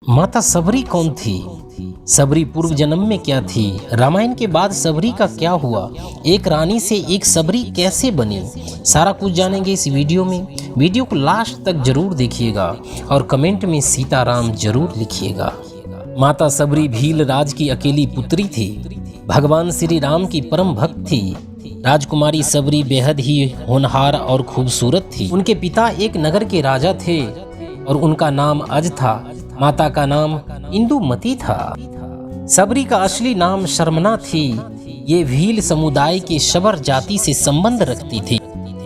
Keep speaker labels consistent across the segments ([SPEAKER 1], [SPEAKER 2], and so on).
[SPEAKER 1] माता सबरी कौन थी? सबरी पूर्व जन्म में क्या थी? रामायण के बाद सबरी का क्या हुआ? एक रानी से एक सबरी कैसे बनी? सारा कुछ जानेंगे इस वीडियो में। वीडियो को लास्ट तक जरूर देखिएगा और कमेंट में सीताराम जरूर लिखिएगा। माता सबरी भील राज की अकेली पुत्री थी। भगवान श्री राम की परम भक्त थी। राजकुमारी सबरी बेहद ही होनहार और खूबसूरत थी। उनके पिता एक नगर के राजा थे और उनका नाम अज था। माता का नाम इंदुमती था। सबरी का असली नाम शर्मना थी। ये भील समुदाय के शबर जाति से संबंध रखती थी।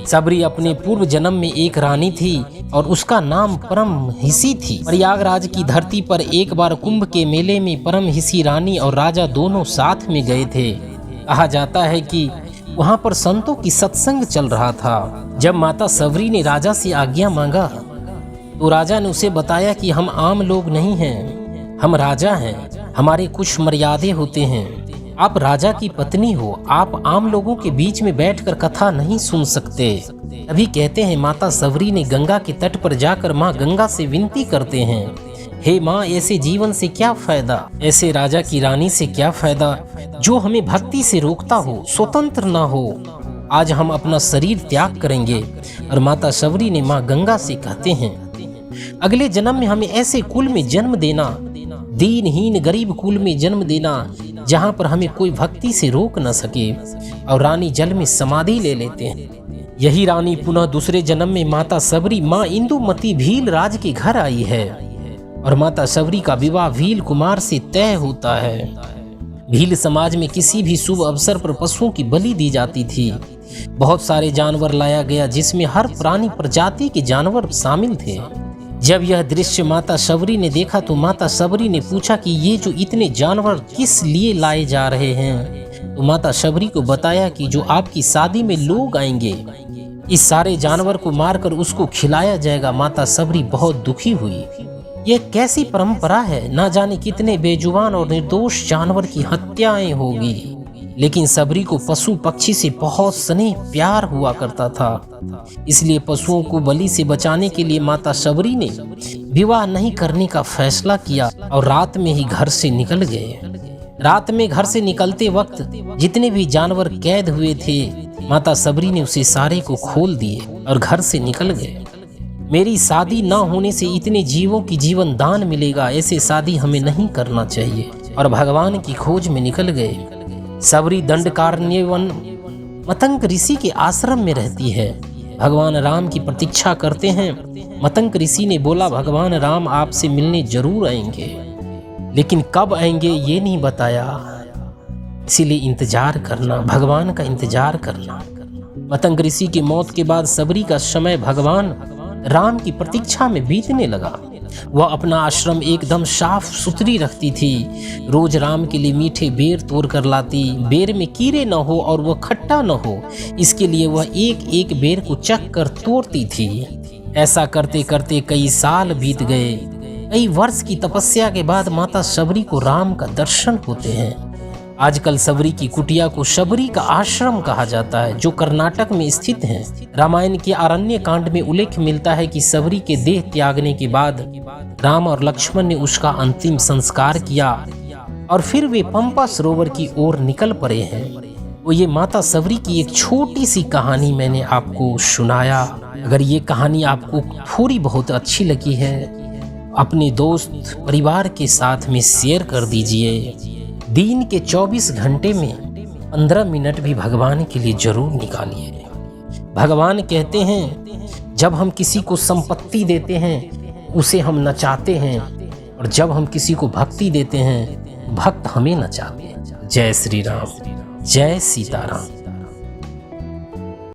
[SPEAKER 1] सबरी अपने पूर्व जन्म में एक रानी थी और उसका नाम परमहिसी थी। प्रयागराज की धरती पर एक बार कुंभ के मेले में परमहिसी रानी और राजा दोनों साथ में गए थे। कहा जाता है कि वहां पर संतों की सत्संग चल रहा था। जब माता सबरी ने राजा से आज्ञा मांगा तो राजा ने उसे बताया कि हम आम लोग नहीं हैं, हम राजा हैं, हमारे कुछ मर्यादे होते हैं। आप राजा की पत्नी हो, आप आम लोगों के बीच में बैठकर कथा नहीं सुन सकते। अभी कहते हैं माता सबरी ने गंगा के तट पर जाकर माँ गंगा से विनती करते हैं, हे माँ, ऐसे जीवन से क्या फायदा, ऐसे राजा की रानी से क्या फायदा जो हमें भक्ति से रोकता हो, स्वतंत्र ना हो। आज हम अपना शरीर त्याग करेंगे। और माता सबरी ने माँ गंगा से कहते हैं, अगले जन्म में हमें ऐसे कुल में जन्म देना, दीनहीन गरीब कुल में जन्म देना जहाँ पर हमें कोई भक्ति से रोक न सके। और रानी जल में समाधि ले लेते हैं। यही रानी पुनः दूसरे जन्म में माता सबरी माँ इंदुमती भील राज के घर आई है और माता सबरी का विवाह भील कुमार से तय होता है। भील समाज में किसी भी शुभ अवसर पर पशुओं की बलि दी जाती थी। बहुत सारे जानवर लाया गया जिसमें हर प्राणी प्रजाति के जानवर शामिल थे। जब यह दृश्य माता सबरी ने देखा तो माता सबरी ने पूछा कि ये जो इतने जानवर किस लिए लाए जा रहे हैं? तो माता सबरी को बताया कि जो आपकी शादी में लोग आएंगे, इस सारे जानवर को मारकर उसको खिलाया जाएगा। माता सबरी बहुत दुखी हुई। यह कैसी परंपरा है? ना जाने कितने बेजुबान और निर्दोष जानवर की हत्याएं होगी। लेकिन सबरी को पशु पक्षी से बहुत स्नेह प्यार हुआ करता था, इसलिए पशुओं को बलि से बचाने के लिए माता सबरी ने विवाह नहीं करने का फैसला किया और रात में ही घर से निकल गए। रात में घर से निकलते वक्त जितने भी जानवर कैद हुए थे, माता सबरी ने उसे सारे को खोल दिए और घर से निकल गए। मेरी शादी न होने से इतने जीवों की जीवन दान मिलेगा, ऐसे शादी हमें नहीं करना चाहिए। और भगवान की खोज में निकल गए। सबरी दंडकारण्य वन मतंग ऋषि के आश्रम में रहती है। भगवान राम की प्रतीक्षा करते हैं। मतंग ऋषि ने बोला, भगवान राम आपसे मिलने जरूर आएंगे, लेकिन कब आएंगे ये नहीं बताया, इसीलिए इंतजार करना, भगवान का इंतजार करना। मतंग ऋषि की मौत के बाद सबरी का समय भगवान राम की प्रतीक्षा में बीतने लगा। वह अपना आश्रम एकदम साफ सुथरी रखती थी। रोज राम के लिए मीठे बेर तोड़ कर लाती। बेर में कीड़े न हो और वह खट्टा न हो, इसके लिए वह एक एक बेर को चख कर तोड़ती थी। ऐसा करते करते कई साल बीत गए। कई वर्ष की तपस्या के बाद माता सबरी को राम का दर्शन होते हैं। आजकल सबरी की कुटिया को सबरी का आश्रम कहा जाता है, जो कर्नाटक में स्थित है। रामायण के आरण्य कांड में उल्लेख मिलता है कि सबरी के देह त्यागने के बाद राम और लक्ष्मण ने उसका अंतिम संस्कार किया और फिर वे पंपा सरोवर की ओर निकल पड़े हैं। वो ये माता सबरी की एक छोटी सी कहानी मैंने आपको सुनाया। अगर ये कहानी आपको थोड़ी बहुत अच्छी लगी है, अपने दोस्त परिवार के साथ में शेयर कर दीजिए। दिन के 24 घंटे में 15 मिनट भी भगवान के लिए जरूर निकालिए। भगवान कहते हैं, जब हम किसी को संपत्ति देते हैं उसे हम नचाते हैं, और जब हम किसी को भक्ति देते हैं भक्त हमें नचाते हैं। जय श्री राम, जय सीताराम।